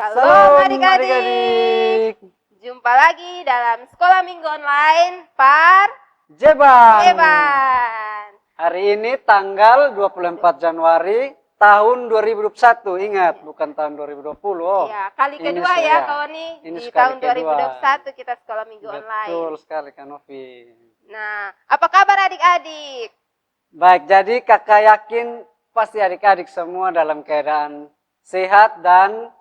Shalom adik-adik. adik-adik. Jumpa lagi dalam Sekolah Minggu Online Par Jeban. Jeban. Hari ini tanggal 24 Januari tahun 2021. Ingat, bukan tahun 2020. Oh, Ya, kali ini kedua saya. ya kawan nih. Ini Di sekali tahun kedua. 2021 kita Sekolah Minggu Online. Betul sekali Kak Novi. Nah, apa kabar adik-adik? Baik, jadi kakak yakin pasti adik-adik semua dalam keadaan sehat dan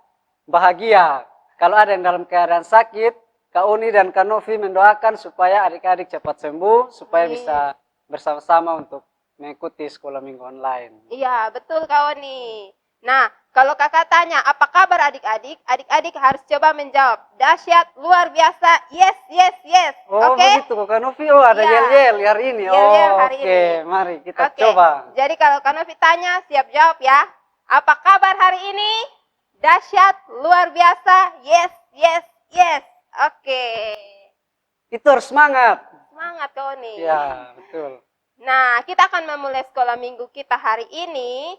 bahagia. Kalau ada yang dalam keadaan sakit, Kak Uni dan Kak Novi mendoakan supaya adik-adik cepat sembuh, supaya Amin. bisa bersama-sama untuk mengikuti sekolah minggu online. Iya, betul kawan nih. Nah, kalau kakak tanya apa kabar adik-adik, adik-adik harus coba menjawab. Dahsyat, luar biasa, yes, yes, yes. Oh, Oke? begitu Kak Novi. Oh, ada Iya. yel-yel hari ini. Yel-yel hari Oke, ini. mari kita Oke, coba. jadi kalau Kak Novi tanya, siap jawab ya. Apa kabar hari ini? Dahsyat, luar biasa, yes, yes, yes. Oke. Itu harus semangat. Semangat kau nih. Ya, betul. Nah, kita akan memulai sekolah minggu kita hari ini.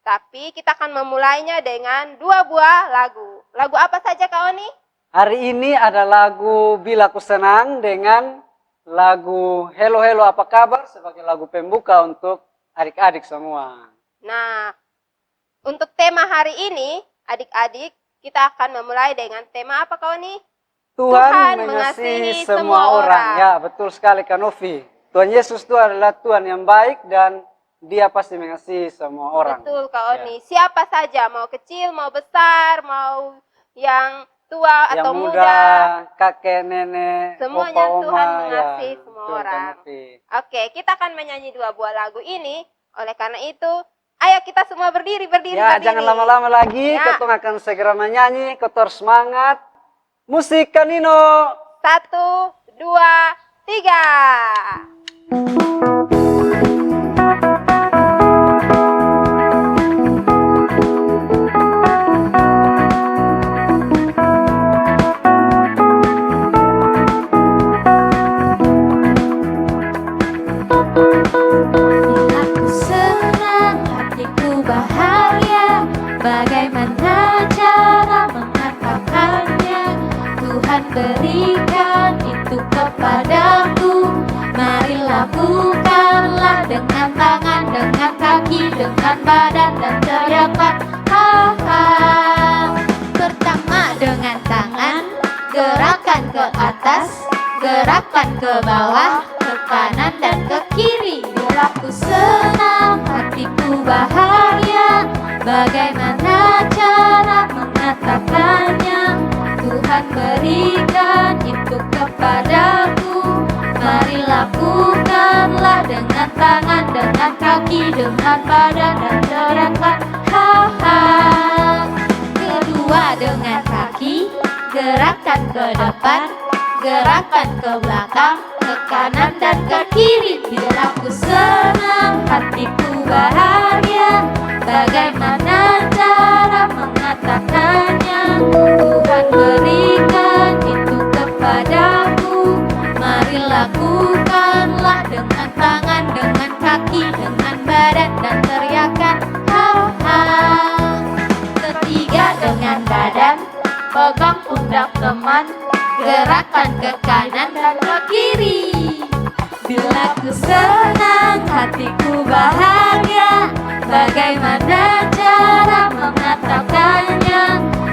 Tapi kita akan memulainya dengan 2 buah lagu. Lagu apa saja kau nih? Hari ini ada lagu Bila Ku Senang dengan lagu Hello Hello Apa Kabar sebagai lagu pembuka untuk adik-adik semua. Nah, untuk tema hari ini, adik-adik, kita akan memulai dengan tema apa kau nih? Tuhan mengasihi semua orang. Ya, betul sekali Kak Novi. Tuhan Yesus itu adalah Tuhan yang baik dan Dia pasti mengasihi semua orang. Betul Kak Ya. Oni. Siapa saja, mau kecil, mau besar, mau yang tua Yang atau muda, muda. kakek, nenek, Semuanya opa, Tuhan oma, mengasihi ya, semua betul, Kak orang. Novi. Oke, kita akan menyanyi 2 buah lagu ini. Oleh karena itu, ayo kita semua berdiri. Ya, jangan lama-lama lagi. Ya. Ketong akan segera menyanyi. Ketong harus semangat. Musik Kanino. 1, 2, 3. Bila ku senang, hatiku bahagia. Bagaimana cara mengatakannya? Tuhan berikan itu kepadaku. Mari lakukanlah dengan tangan, dengan kaki, dengan badan, dan teriakkan ha-ha. Pertama dengan tangan, gerakan ke atas, gerakan ke bawah, ke kanan dan ke kiri. Bila ku senang, hatiku bahagia. Bagaimana cara mengatakannya? Tuhan berikan itu kepadaku. Mari lakukanlah dengan tangan, dengan kaki, dengan badan, dan teriakkan ha-ha. Kedua dengan kaki, gerakan ke depan, gerakan ke belakang, ke kanan dan ke kiri. Bila ku senang, hatiku bahagia. Bagaimana cara mengatakannya? Tuhan berikan itu kepadaku. Mari lakukanlah dengan tangan, dengan kaki, dengan badan, dan teriakkan ha-ha. Ketiga dengan badan, pegang pundak teman, gerakan ke kanan dan ke kiri. Bila ku senang, hatiku bahagia. Bagaimana cara mengatakannya?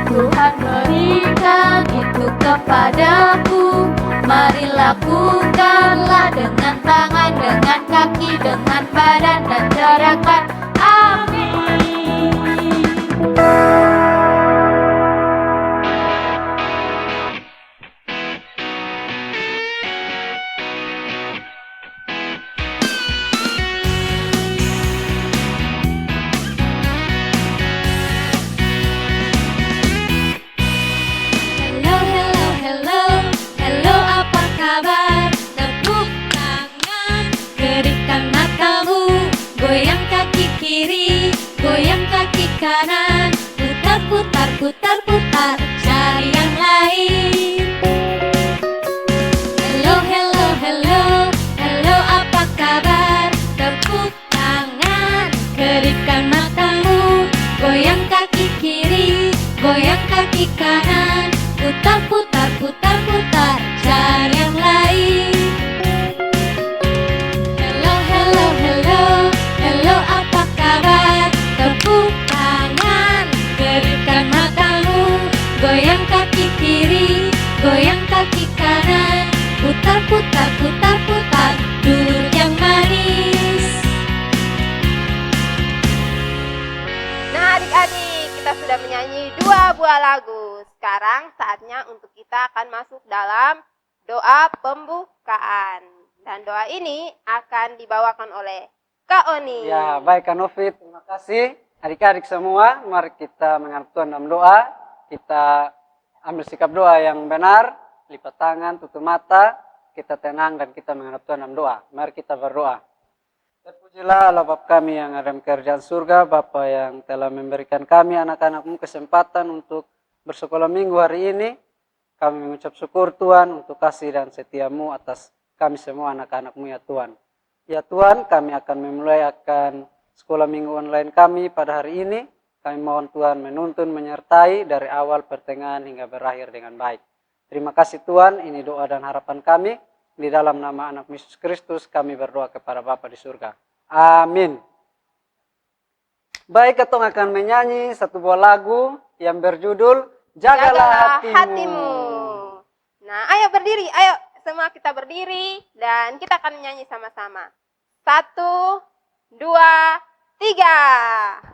Tuhan berikan itu kepadaku. Mari lakukanlah dengan tangan, dengan kaki, dengan badan, dan teriakkan amin. Hello, hello, hello, hello, apa kabar? Tepuk tangan, berikan matamu, goyang kaki kiri, goyang kaki kanan, putar, putar, putar, putar, cari yang lain. Hello, hello, hello, hello, apa kabar? Tepuk tangan, berikan matamu, goyang kaki kiri, goyang kaki kanan, putar, putar, putar, putar, cari yang lain. Hello, hello, hello, hello, apa kabar? Tepuk tangan, berikan matamu, goyang kaki kiri, goyang kaki kanan, putar, putar, putar, putar, duduk yang manis. Nah adik-adik, kita sudah menyanyi 2 buah lagu. Sekarang saatnya untuk kita akan masuk dalam doa pembukaan. Dan doa ini akan dibawakan oleh Kak Oni. Ya, baik Kak Novi, terima kasih. Adik-adik semua, mari kita menghadap Tuhan dalam doa. Kita ambil sikap doa yang benar, lipat tangan, tutup mata, kita tenang dan kita menghadap Tuhan dalam doa. Mari kita berdoa. Terpujilah Allah Bapa kami yang ada di kerajaan surga, Bapa yang telah memberikan kami anak-anak-Mu kesempatan untuk bersekolah minggu hari ini. Kami mengucap syukur Tuhan untuk kasih dan setia-Mu atas kami semua anak-anak-Mu ya Tuhan. Ya Tuhan, kami akan memulai sekolah minggu online kami pada hari ini. Kami mohon Tuhan menuntun, menyertai dari awal, pertengahan hingga berakhir dengan baik. Terima kasih Tuhan, ini doa dan harapan kami. Di dalam nama anak Yesus Kristus kami berdoa kepada Bapa di surga. Amin. Baik, kita akan menyanyi satu buah lagu yang berjudul Jagalah Hatimu. Nah, ayo berdiri, ayo semua kita berdiri dan kita akan menyanyi sama-sama. 1, 2, 3.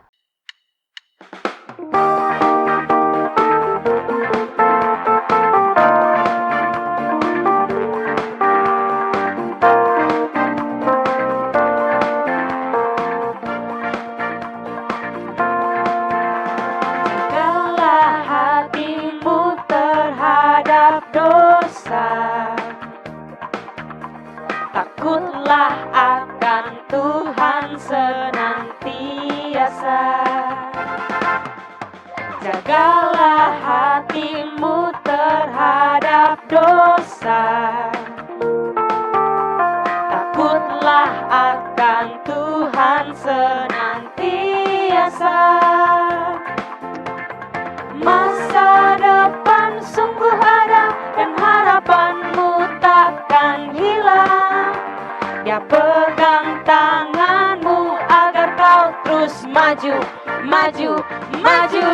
Jagalah hatimu terhadap dosa, takutlah akan Tuhan senantiasa. Jagalah hatimu terhadap dosa, takutlah akan Tuhan senantiasa. Masa depan sungguh ada dan harapanmu takkan hilang. Dia pegang tanganmu agar kau terus maju, maju, maju.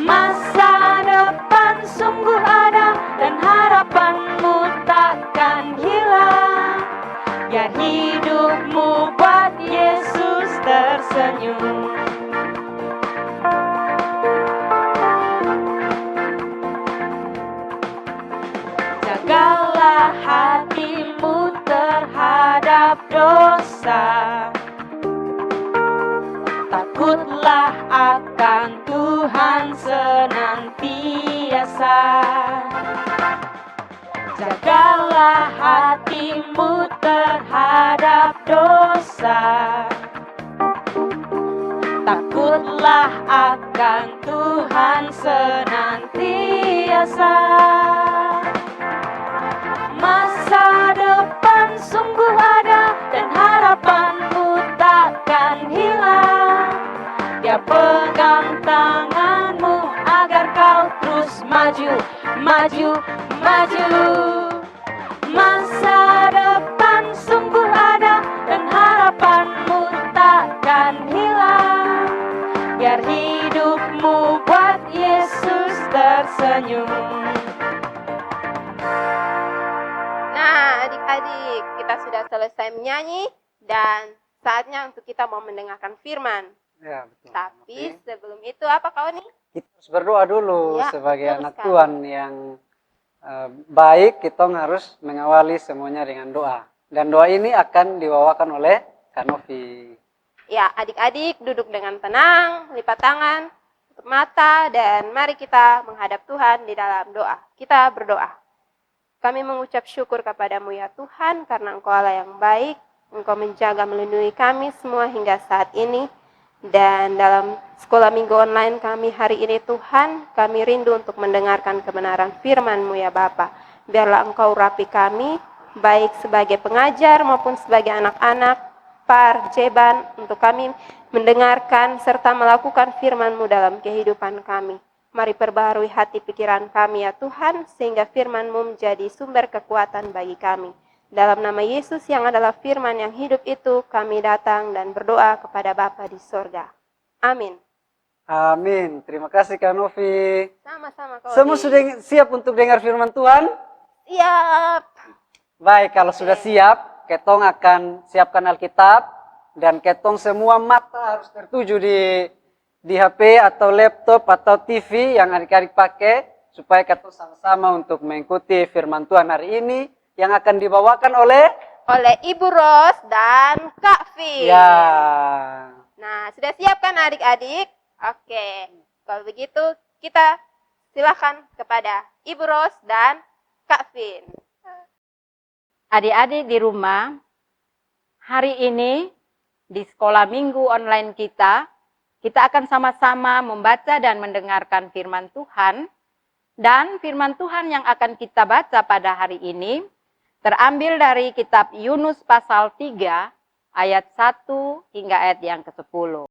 Masa depan sungguh ada dan harapanmu takkan hilang. Biar hidupmu buat Yesus tersenyum. Jagalah hatimu terhadap dosa, takutlah akan Tuhan senantiasa. Jagalah hatimu terhadap dosa, takutlah akan Tuhan senantiasa. Masa depan sungguh ada dan harapanmu takkan hilang. Dia pegang tanganmu agar kau terus maju, maju, maju. Masa depan sungguh ada dan harapanmu takkan hilang. Biar hidupmu buat Yesus tersenyum. Nah, adik-adik, kita sudah selesai menyanyi dan saatnya untuk kita mau mendengarkan firman. Ya, betul. Tapi sebelum itu apa Kak Oni? Kita harus berdoa dulu Ya, sebagai betul anak sekali. Tuhan yang baik. Kita harus mengawali semuanya dengan doa. Dan doa ini akan dibawakan oleh Kak Novi. Ya, adik-adik duduk dengan tenang, lipat tangan, tutup mata, dan mari kita menghadap Tuhan di dalam doa. Kita berdoa. Kami mengucap syukur kepadamu ya Tuhan, karena Engkau Allah yang baik. Engkau menjaga melindungi kami semua hingga saat ini. Dan dalam sekolah minggu online kami hari ini Tuhan, kami rindu untuk mendengarkan kebenaran firman-Mu ya Bapa. Biarlah Engkau urapi kami, baik sebagai pengajar maupun sebagai anak-anak, Par, Jeban, untuk kami mendengarkan serta melakukan firman-Mu dalam kehidupan kami. Mari perbaharui hati pikiran kami ya Tuhan, sehingga firman-Mu menjadi sumber kekuatan bagi kami. Dalam nama Yesus yang adalah firman yang hidup itu, kami datang dan berdoa kepada Bapa di sorga. Amin. Amin. Terima kasih Kak Novi. Sama-sama Kak Semua Odi. sudah siap untuk dengar firman Tuhan? Siap. Baik, kalau sudah siap, ketong akan siapkan Alkitab dan ketong semua mata harus tertuju di HP atau laptop atau TV yang adik-adik pakai supaya ketong sama-sama untuk mengikuti firman Tuhan hari ini yang akan dibawakan oleh Ibu Ros dan Kak Fi. ya. Nah, sudah siap kan adik-adik? Oke. Kalau begitu, kita silakan kepada Ibu Ros dan Kak Fin. Adik-adik di rumah, hari ini di sekolah minggu online kita akan sama-sama membaca dan mendengarkan firman Tuhan. Dan firman Tuhan yang akan kita baca pada hari ini terambil dari kitab Yunus pasal 3 ayat 1 hingga ayat yang ke-10.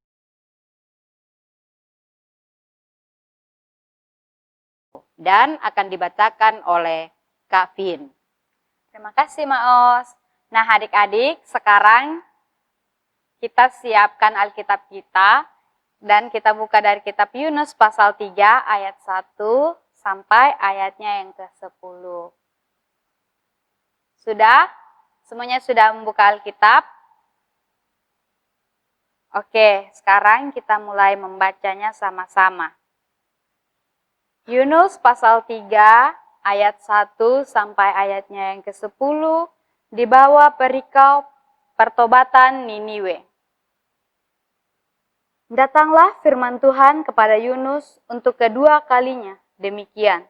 Dan akan dibacakan oleh Kak Fin. Terima kasih Maos. Nah adik-adik, sekarang kita siapkan Alkitab kita dan kita buka dari kitab Yunus pasal 3 ayat 1 sampai ayatnya yang ke-10. Sudah? Semuanya sudah membuka Alkitab? Oke, sekarang kita mulai membacanya sama-sama. Yunus pasal 3 ayat 1 sampai ayatnya yang ke-10 di bawah perikop pertobatan Niniwe. Datanglah firman Tuhan kepada Yunus untuk kedua kalinya, demikian.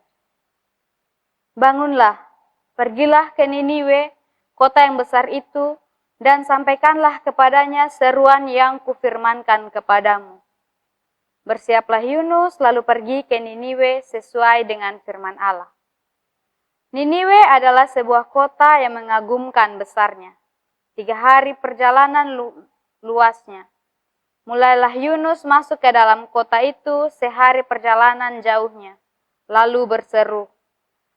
Bangunlah, pergilah ke Niniwe, kota yang besar itu, dan sampaikanlah kepadanya seruan yang kufirmankan kepadamu. Bersiaplah Yunus lalu pergi ke Niniwe sesuai dengan firman Allah. Niniwe adalah sebuah kota yang mengagumkan besarnya. 3 hari perjalanan luasnya. Mulailah Yunus masuk ke dalam kota itu sehari perjalanan jauhnya. Lalu berseru,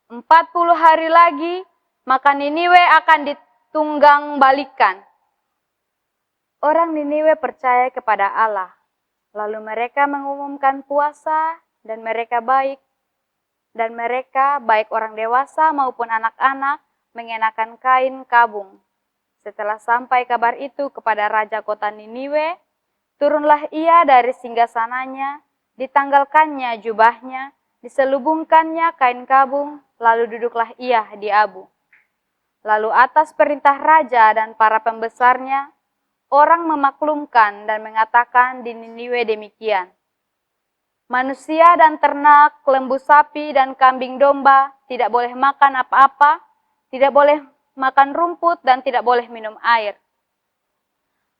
40 hari lagi, maka Niniwe akan ditunggang balikan. Orang Niniwe percaya kepada Allah. Lalu mereka mengumumkan puasa dan mereka baik orang dewasa maupun anak-anak mengenakan kain kabung. Setelah sampai kabar itu kepada raja kota Niniwe, turunlah ia dari singgasananya, ditanggalkannya jubahnya, diselubungkannya kain kabung, lalu duduklah ia di abu. Lalu atas perintah raja dan para pembesarnya, orang memaklumkan dan mengatakan di Niniwe demikian. Manusia dan ternak, lembu sapi dan kambing domba tidak boleh makan apa-apa, tidak boleh makan rumput dan tidak boleh minum air.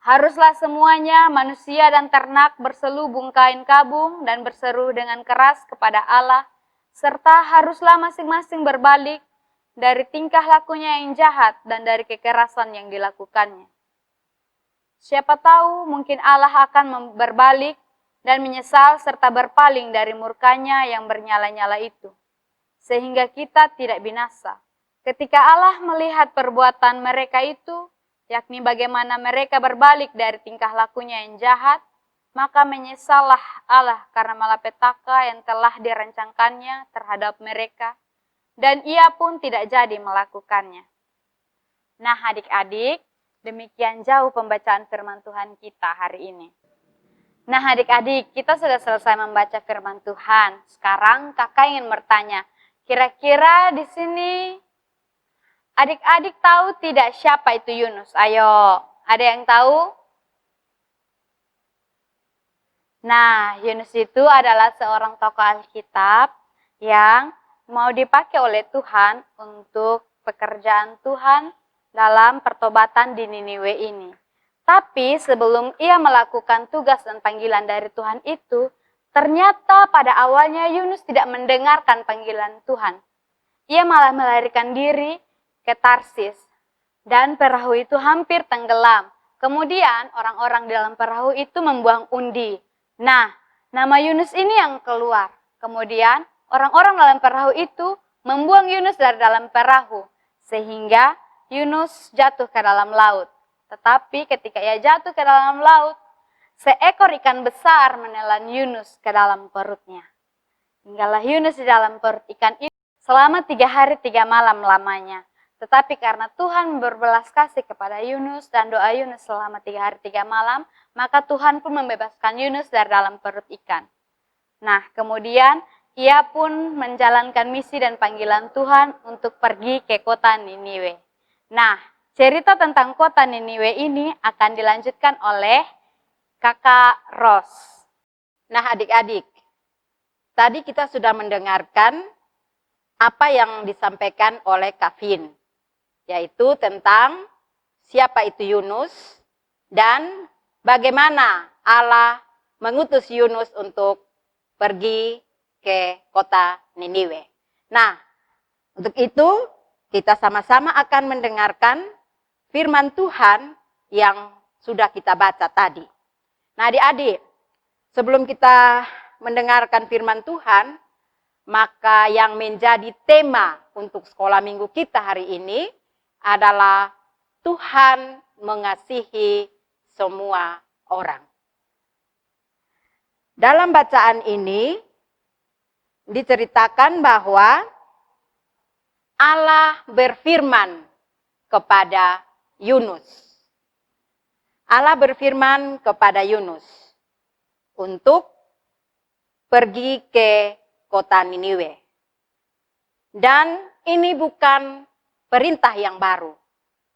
Haruslah semuanya manusia dan ternak berselubung kain kabung dan berseru dengan keras kepada Allah, serta haruslah masing-masing berbalik dari tingkah lakunya yang jahat dan dari kekerasan yang dilakukannya. Siapa tahu mungkin Allah akan berbalik dan menyesal serta berpaling dari murkanya yang bernyala-nyala itu, sehingga kita tidak binasa. Ketika Allah melihat perbuatan mereka itu, yakni bagaimana mereka berbalik dari tingkah lakunya yang jahat, maka menyesallah Allah karena malapetaka yang telah dirancangkannya terhadap mereka, dan ia pun tidak jadi melakukannya. Nah adik-adik, demikian jauh pembacaan firman Tuhan kita hari ini. Nah adik-adik, kita sudah selesai membaca firman Tuhan. Sekarang kakak ingin bertanya, kira-kira di sini adik-adik tahu tidak siapa itu Yunus? Ayo, ada yang tahu? Nah, Yunus itu adalah seorang tokoh Alkitab yang mau dipakai oleh Tuhan untuk pekerjaan Tuhan dalam pertobatan di Niniwe ini. Tapi sebelum ia melakukan tugas dan panggilan dari Tuhan itu, ternyata pada awalnya Yunus tidak mendengarkan panggilan Tuhan. Ia malah melarikan diri ke Tarsis. Dan perahu itu hampir tenggelam. Kemudian orang-orang di dalam perahu itu membuang undi. Nah, nama Yunus ini yang keluar. Kemudian orang-orang dalam perahu itu membuang Yunus dari dalam perahu, sehingga Yunus jatuh ke dalam laut. Tetapi ketika ia jatuh ke dalam laut, seekor ikan besar menelan Yunus ke dalam perutnya. Tinggallah Yunus di dalam perut ikan itu selama 3 hari 3 malam lamanya. Tetapi karena Tuhan berbelas kasih kepada Yunus dan doa Yunus selama 3 hari 3 malam, maka Tuhan pun membebaskan Yunus dari dalam perut ikan. Nah, kemudian ia pun menjalankan misi dan panggilan Tuhan untuk pergi ke kota Niniwe. Nah, cerita tentang kota Niniwe ini akan dilanjutkan oleh Kakak Ros. Nah, adik-adik, tadi kita sudah mendengarkan apa yang disampaikan oleh Kak Vin, yaitu tentang siapa itu Yunus dan bagaimana Allah mengutus Yunus untuk pergi ke kota Niniwe. Nah, untuk itu kita sama-sama akan mendengarkan firman Tuhan yang sudah kita baca tadi. Nah, adik-adik, sebelum kita mendengarkan firman Tuhan, maka yang menjadi tema untuk sekolah minggu kita hari ini adalah Tuhan mengasihi semua orang. Dalam bacaan ini diceritakan bahwa Allah berfirman kepada Yunus. Allah berfirman kepada Yunus untuk pergi ke kota Niniwe. Dan ini bukan perintah yang baru,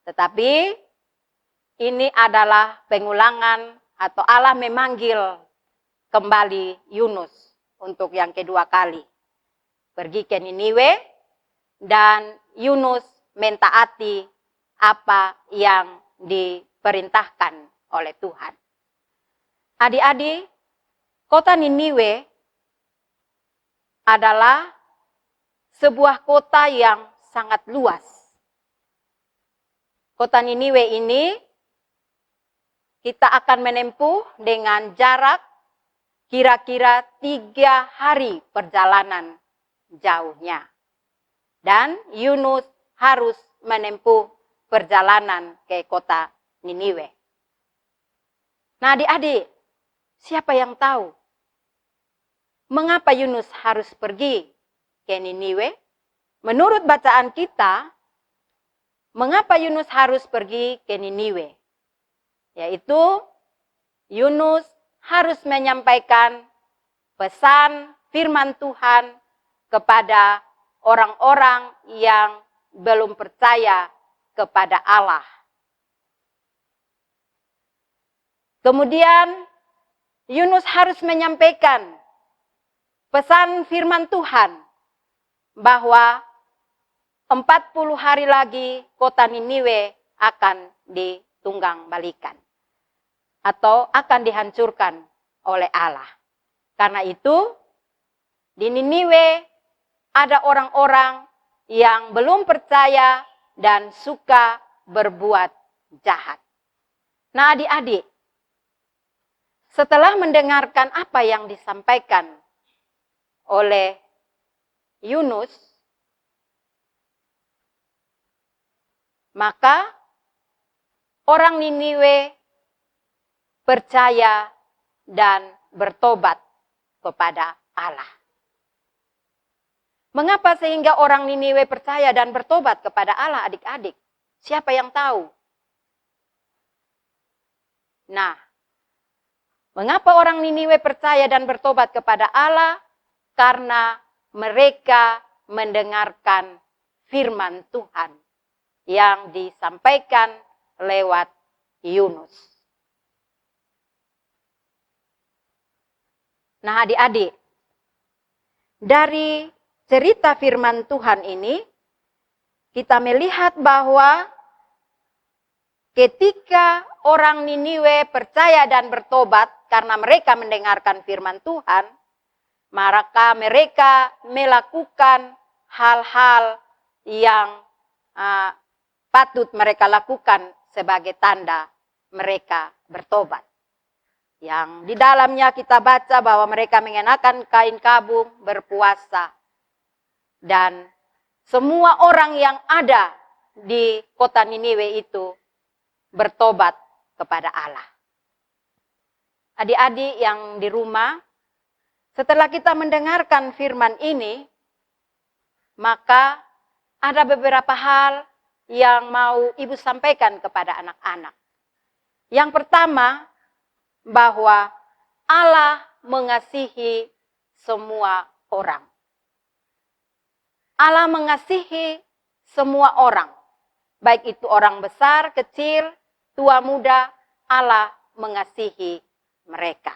tetapi ini adalah pengulangan atau Allah memanggil kembali Yunus untuk yang kedua kali. Pergi ke Niniwe dan Yunus mentaati apa yang diperintahkan oleh Tuhan. Adik-adik, kota Niniwe adalah sebuah kota yang sangat luas. Kota Niniwe ini kita akan menempuh dengan jarak kira-kira 3 hari perjalanan jauhnya. Dan Yunus harus menempuh perjalanan ke kota Niniwe. Nah, adik-adik, siapa yang tahu mengapa Yunus harus pergi ke Niniwe? Menurut bacaan kita, mengapa Yunus harus pergi ke Niniwe? Yaitu Yunus harus menyampaikan pesan firman Tuhan kepada orang-orang yang belum percaya kepada Allah. Kemudian Yunus harus menyampaikan pesan firman Tuhan bahwa 40 hari lagi kota Niniwe akan ditunggang balikan atau akan dihancurkan oleh Allah. Karena itu di Niniwe ada orang-orang yang belum percaya dan suka berbuat jahat. Nah, adik-adik, setelah mendengarkan apa yang disampaikan oleh Yunus, maka orang Niniwe percaya dan bertobat kepada Allah. Mengapa sehingga orang Niniwe percaya dan bertobat kepada Allah, adik-adik? Siapa yang tahu? Nah, mengapa orang Niniwe percaya dan bertobat kepada Allah? Karena mereka mendengarkan firman Tuhan yang disampaikan lewat Yunus. Nah, adik-adik, dari cerita firman Tuhan ini, kita melihat bahwa ketika orang Niniwe percaya dan bertobat karena mereka mendengarkan firman Tuhan, maka mereka melakukan hal-hal yang patut mereka lakukan sebagai tanda mereka bertobat. Yang di dalamnya kita baca bahwa mereka mengenakan kain kabung, berpuasa. Dan semua orang yang ada di kota Niniwe itu bertobat kepada Allah. Adik-adik yang di rumah, setelah kita mendengarkan firman ini, maka ada beberapa hal yang mau Ibu sampaikan kepada anak-anak. Yang pertama, bahwa Allah mengasihi semua orang. Allah mengasihi semua orang. Baik itu orang besar, kecil, tua, muda, Allah mengasihi mereka.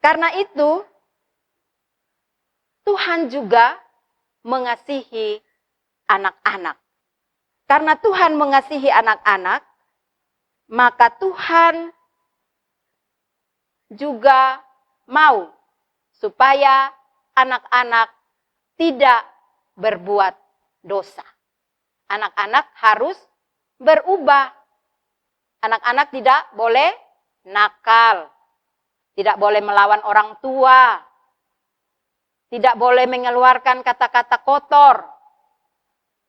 Karena itu, Tuhan juga mengasihi anak-anak. Karena Tuhan mengasihi anak-anak, maka Tuhan juga mau supaya anak-anak tidak berbuat dosa. Anak-anak harus berubah. Anak-anak tidak boleh nakal, tidak boleh melawan orang tua, tidak boleh mengeluarkan kata-kata kotor,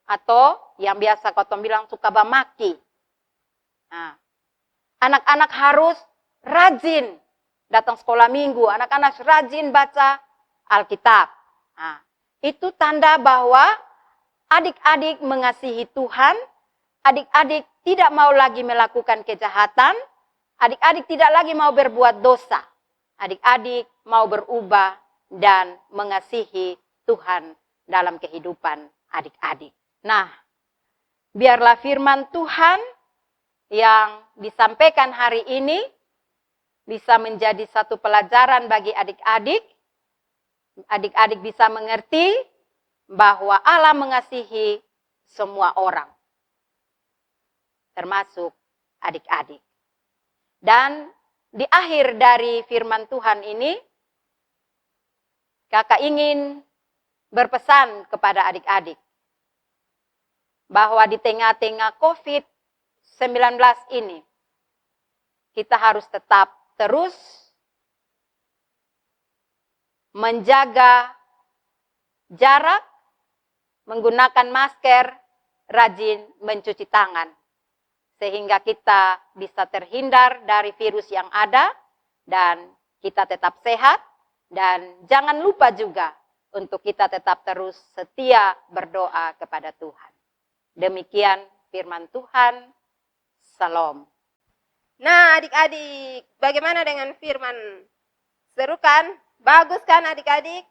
atau yang biasa kotong bilang suka bamaki. Nah, anak-anak harus rajin datang sekolah minggu, anak-anak rajin baca Alkitab. Nah, itu tanda bahwa adik-adik mengasihi Tuhan, adik-adik tidak mau lagi melakukan kejahatan, adik-adik tidak lagi mau berbuat dosa. Adik-adik mau berubah dan mengasihi Tuhan dalam kehidupan adik-adik. Nah, biarlah firman Tuhan yang disampaikan hari ini bisa menjadi satu pelajaran bagi adik-adik. Adik-adik bisa mengerti bahwa Allah mengasihi semua orang, termasuk adik-adik. Dan di akhir dari firman Tuhan ini, kakak ingin berpesan kepada adik-adik bahwa di tengah-tengah COVID-19 ini, kita harus tetap terus menjaga jarak, menggunakan masker, rajin mencuci tangan, sehingga kita bisa terhindar dari virus yang ada, dan kita tetap sehat, dan jangan lupa juga untuk kita tetap terus setia berdoa kepada Tuhan. Demikian firman Tuhan. Salam. Nah, adik-adik, bagaimana dengan firman? Seru kan? Bagus kan adik-adik?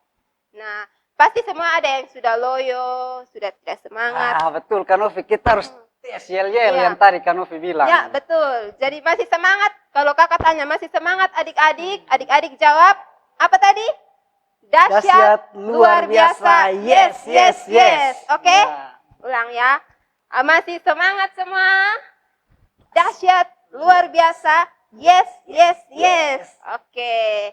Nah, pasti semua ada yang sudah loyo, sudah tidak semangat. Betul, Kanovi. Kita harus yel-yel yang tadi Kanovi bilang. Ya, betul. Jadi masih semangat. Kalau kakak tanya masih semangat adik-adik, adik-adik jawab, apa tadi? Dahsyat, luar biasa. Yes, yes, yes. Oke? Ya. Ulang ya. Masih semangat semua? Dahsyat, luar biasa. Yes, yes, yes. Oke.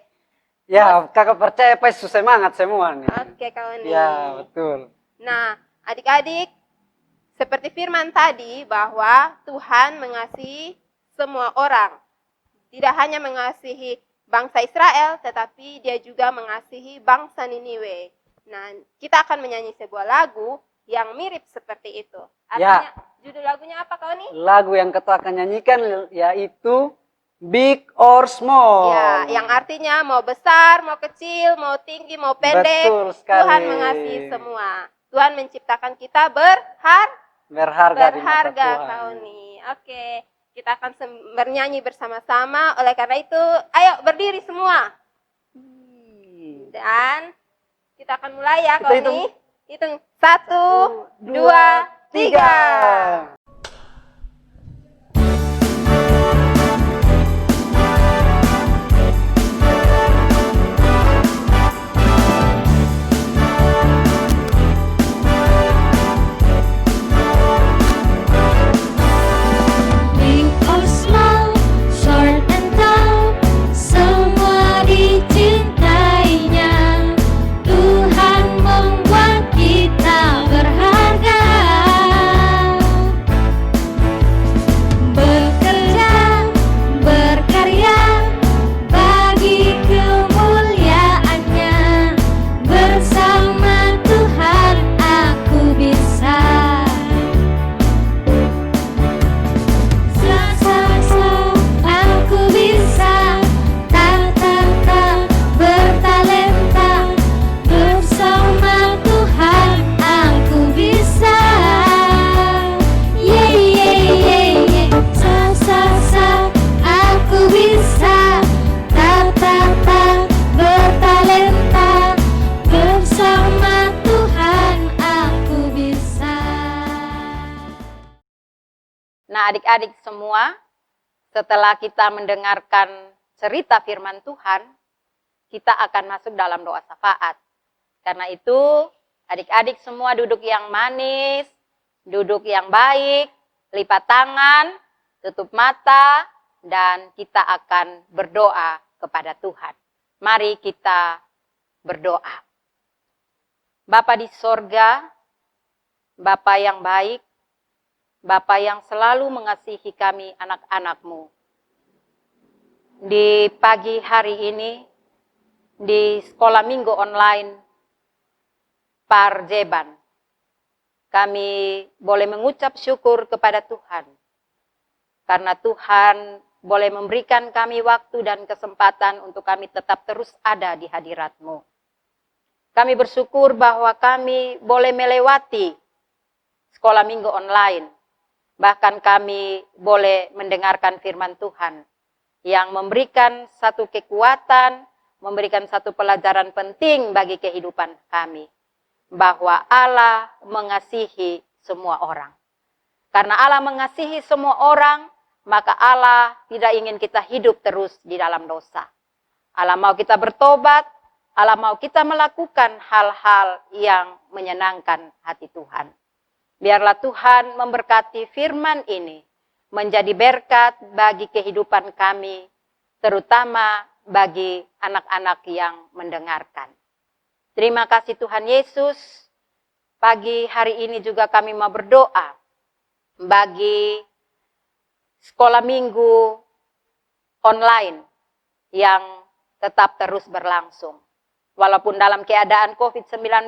Ya, kakak percaya pasti semangat semua nih. Oke, kawan. Ya, betul. Nah, adik-adik, seperti firman tadi bahwa Tuhan mengasihi semua orang. Tidak hanya mengasihi bangsa Israel, tetapi dia juga mengasihi bangsa Niniwe. Nah, kita akan menyanyi sebuah lagu yang mirip seperti itu. Artinya, judul lagunya apa kau nih? Lagu yang kita akan nyanyikan yaitu Big or Small. Ya, yang artinya mau besar, mau kecil, mau tinggi, mau pendek. Betul sekali. Tuhan mengasihi semua. Tuhan menciptakan kita berharga di mata Tuhan. kau nih. Oke, kita akan bernyanyi bersama-sama. Oleh karena itu, ayo berdiri semua. Dan kita akan mulai ya kau nih. Hitung 1, 2, 3. Big or small, short and tall, semua dicintainya. Tuhan membuat kita berharga. Nah, adik-adik semua, setelah kita mendengarkan cerita firman Tuhan, kita akan masuk dalam doa syafaat. Karena itu, adik-adik semua duduk yang manis, duduk yang baik, lipat tangan, tutup mata, dan kita akan berdoa kepada Tuhan. Mari kita berdoa. Bapa di sorga, Bapa yang baik, Bapa yang selalu mengasihi kami anak-anak-Mu. Di pagi hari ini, di sekolah minggu online Parjeban, kami boleh mengucap syukur kepada Tuhan. Karena Tuhan boleh memberikan kami waktu dan kesempatan untuk kami tetap terus ada di hadirat-Mu. Kami bersyukur bahwa kami boleh melewati sekolah minggu online. Bahkan kami boleh mendengarkan firman Tuhan yang memberikan satu kekuatan, memberikan satu pelajaran penting bagi kehidupan kami. Bahwa Allah mengasihi semua orang. Karena Allah mengasihi semua orang, maka Allah tidak ingin kita hidup terus di dalam dosa. Allah mau kita bertobat, Allah mau kita melakukan hal-hal yang menyenangkan hati Tuhan. Biarlah Tuhan memberkati firman ini menjadi berkat bagi kehidupan kami, terutama bagi anak-anak yang mendengarkan. Terima kasih Tuhan Yesus. Pagi hari ini juga kami mau berdoa bagi sekolah minggu online yang tetap terus berlangsung. Walaupun dalam keadaan COVID-19,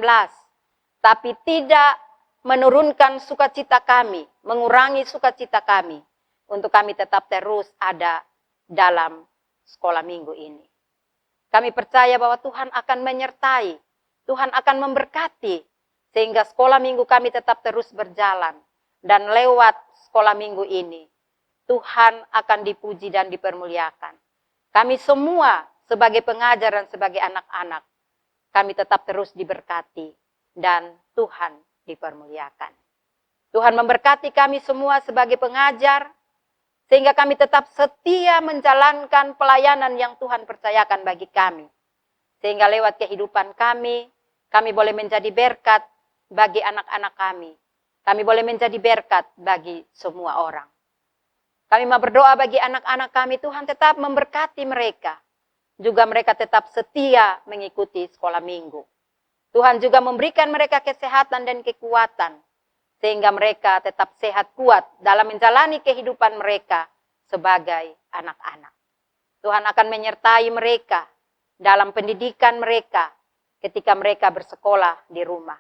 tapi tidak menurunkan sukacita kami, mengurangi sukacita kami, untuk kami tetap terus ada dalam sekolah minggu ini. Kami percaya bahwa Tuhan akan menyertai, Tuhan akan memberkati, sehingga sekolah minggu kami tetap terus berjalan. Dan lewat sekolah minggu ini, Tuhan akan dipuji dan dipermuliakan. Kami semua sebagai pengajar dan sebagai anak-anak, kami tetap terus diberkati dan Tuhan dipermuliakan. Tuhan memberkati kami semua sebagai pengajar, sehingga kami tetap setia menjalankan pelayanan yang Tuhan percayakan bagi kami. Sehingga lewat kehidupan kami boleh menjadi berkat bagi anak-anak kami. Kami boleh menjadi berkat bagi semua orang. Kami mau berdoa bagi anak-anak kami, Tuhan tetap memberkati mereka. Juga mereka tetap setia mengikuti sekolah minggu. Tuhan juga memberikan mereka kesehatan dan kekuatan. Sehingga mereka tetap sehat kuat dalam menjalani kehidupan mereka sebagai anak-anak. Tuhan akan menyertai mereka dalam pendidikan mereka ketika mereka bersekolah di rumah.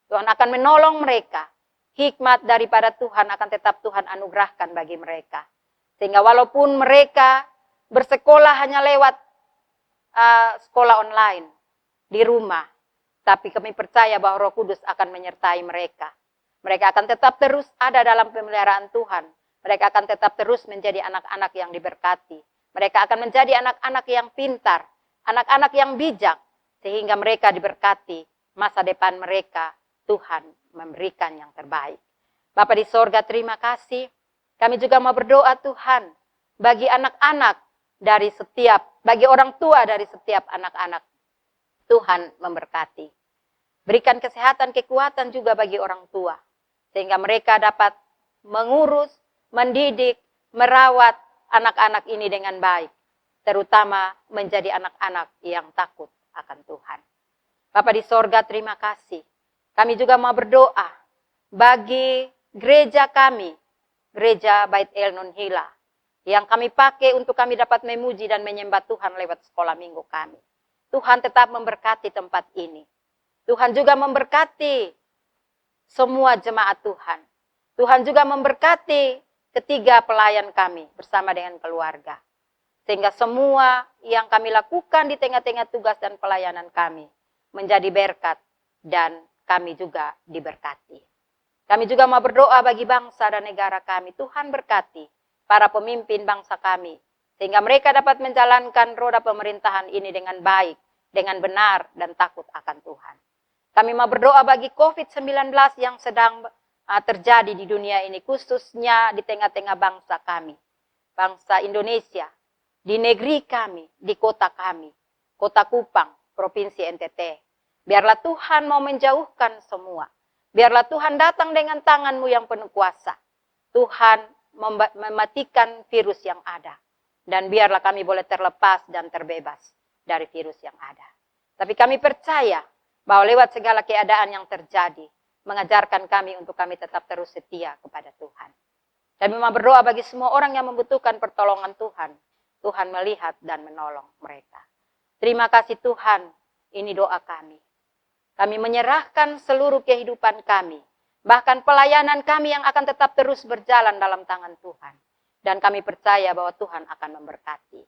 Tuhan akan menolong mereka. Hikmat daripada Tuhan akan tetap Tuhan anugerahkan bagi mereka. Sehingga walaupun mereka bersekolah hanya lewat sekolah online di rumah, tapi kami percaya bahwa Roh Kudus akan menyertai mereka. Mereka akan tetap terus ada dalam pemeliharaan Tuhan. Mereka akan tetap terus menjadi anak-anak yang diberkati. Mereka akan menjadi anak-anak yang pintar, anak-anak yang bijak, sehingga mereka diberkati. Masa depan mereka, Tuhan memberikan yang terbaik. Bapa di sorga, terima kasih. Kami juga mau berdoa Tuhan, bagi anak-anak dari setiap, bagi orang tua dari setiap anak-anak. Tuhan memberkati. Berikan kesehatan, kekuatan juga bagi orang tua. Sehingga mereka dapat mengurus, mendidik, merawat anak-anak ini dengan baik. Terutama menjadi anak-anak yang takut akan Tuhan. Bapa di sorga, terima kasih. Kami juga mau berdoa bagi gereja kami, Gereja Bait El Nunhila, yang kami pakai untuk kami dapat memuji dan menyembah Tuhan lewat sekolah minggu kami. Tuhan tetap memberkati tempat ini. Tuhan juga memberkati semua jemaat Tuhan. Tuhan juga memberkati ketiga pelayan kami bersama dengan keluarga. Sehingga semua yang kami lakukan di tengah-tengah tugas dan pelayanan kami menjadi berkat dan kami juga diberkati. Kami juga mau berdoa bagi bangsa dan negara kami. Tuhan berkati para pemimpin bangsa kami. Sehingga mereka dapat menjalankan roda pemerintahan ini dengan baik, dengan benar dan takut akan Tuhan. Kami mau berdoa bagi COVID-19 yang sedang terjadi di dunia ini, khususnya di tengah-tengah bangsa kami, bangsa Indonesia, di negeri kami, di kota kami, Kota Kupang, Provinsi NTT. Biarlah Tuhan mau menjauhkan semua. Biarlah Tuhan datang dengan tangan-Mu yang penuh kuasa. Tuhan mematikan virus yang ada. Dan biarlah kami boleh terlepas dan terbebas dari virus yang ada. Tapi kami percaya bahwa lewat segala keadaan yang terjadi, mengajarkan kami untuk kami tetap terus setia kepada Tuhan. Kami mau berdoa bagi semua orang yang membutuhkan pertolongan Tuhan. Tuhan melihat dan menolong mereka. Terima kasih Tuhan, ini doa kami. Kami menyerahkan seluruh kehidupan kami, bahkan pelayanan kami yang akan tetap terus berjalan dalam tangan Tuhan. Dan kami percaya bahwa Tuhan akan memberkati.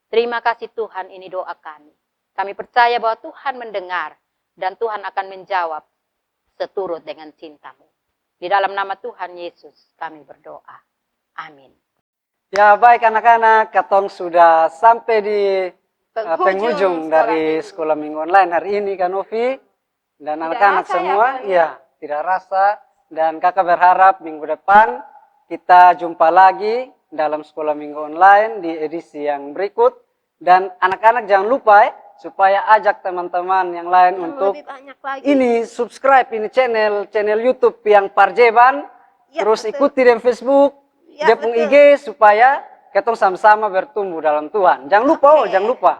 Terima kasih Tuhan, ini doa kami. Kami percaya bahwa Tuhan mendengar dan Tuhan akan menjawab seturut dengan cinta-Mu. Di dalam nama Tuhan Yesus kami berdoa. Amin. Ya baik anak-anak, katong sudah sampai di penghujung dari sekolah minggu online hari ini Kak Novi. Dan anak-anak semua, ya tidak rasa. Dan kakak berharap minggu depan kita jumpa lagi dalam sekolah minggu online di edisi yang berikut. Dan anak-anak jangan lupa supaya ajak teman-teman yang lain untuk ini subscribe ini channel YouTube yang Parjeban. Ya, terus betul. Ikuti di Facebook, ya, dia pun IG supaya kita sama-sama bertumbuh dalam Tuhan. Jangan lupa, jangan lupa.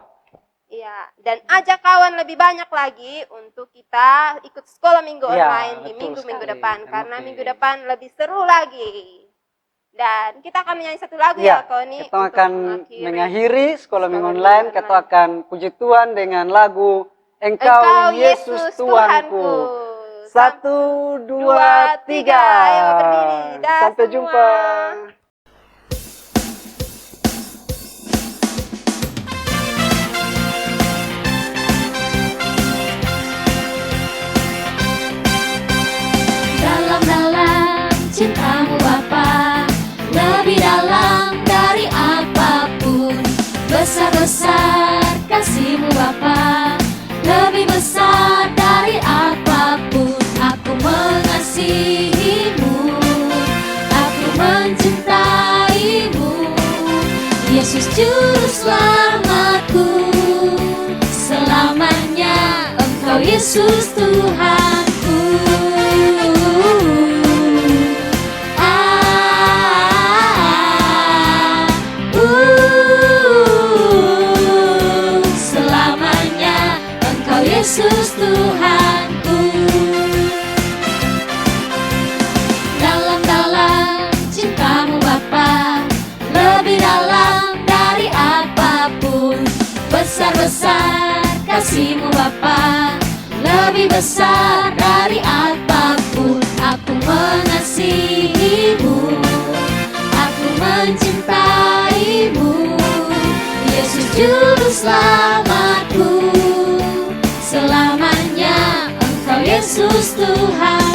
Iya, dan ajak kawan lebih banyak lagi untuk kita ikut sekolah minggu online di minggu-minggu depan. Karena minggu depan lebih seru lagi. Dan kita akan menyanyi satu lagu ya Koni. Kita akan mengakhiri sekolah minggu online. Kita akan puji Tuhan dengan lagu Engkau Yesus Tuhanku. 1, 2, 3. Ayo berdiri. Sampai jumpa. Dalam-dalam cinta-Mu Bapa, lebih dalam dari apapun. Besar-besar kasih-Mu Bapa, lebih besar dari apapun. Aku mengasihi-Mu, aku mencintai-Mu. Yesus juru selamatku, selamanya Engkau Yesus Tuhanku. Selamanya Engkau Yesus Tuhanku. Dalam-dalam cinta-Mu Bapa, lebih dalam dari apapun. Besar-besar kasih-Mu Bapa, lebih besar dari apapun. Aku mengasihi-Mu, aku mencintai-Mu. Yesus juru selamatku, selamanya Engkau Yesus Tuhan.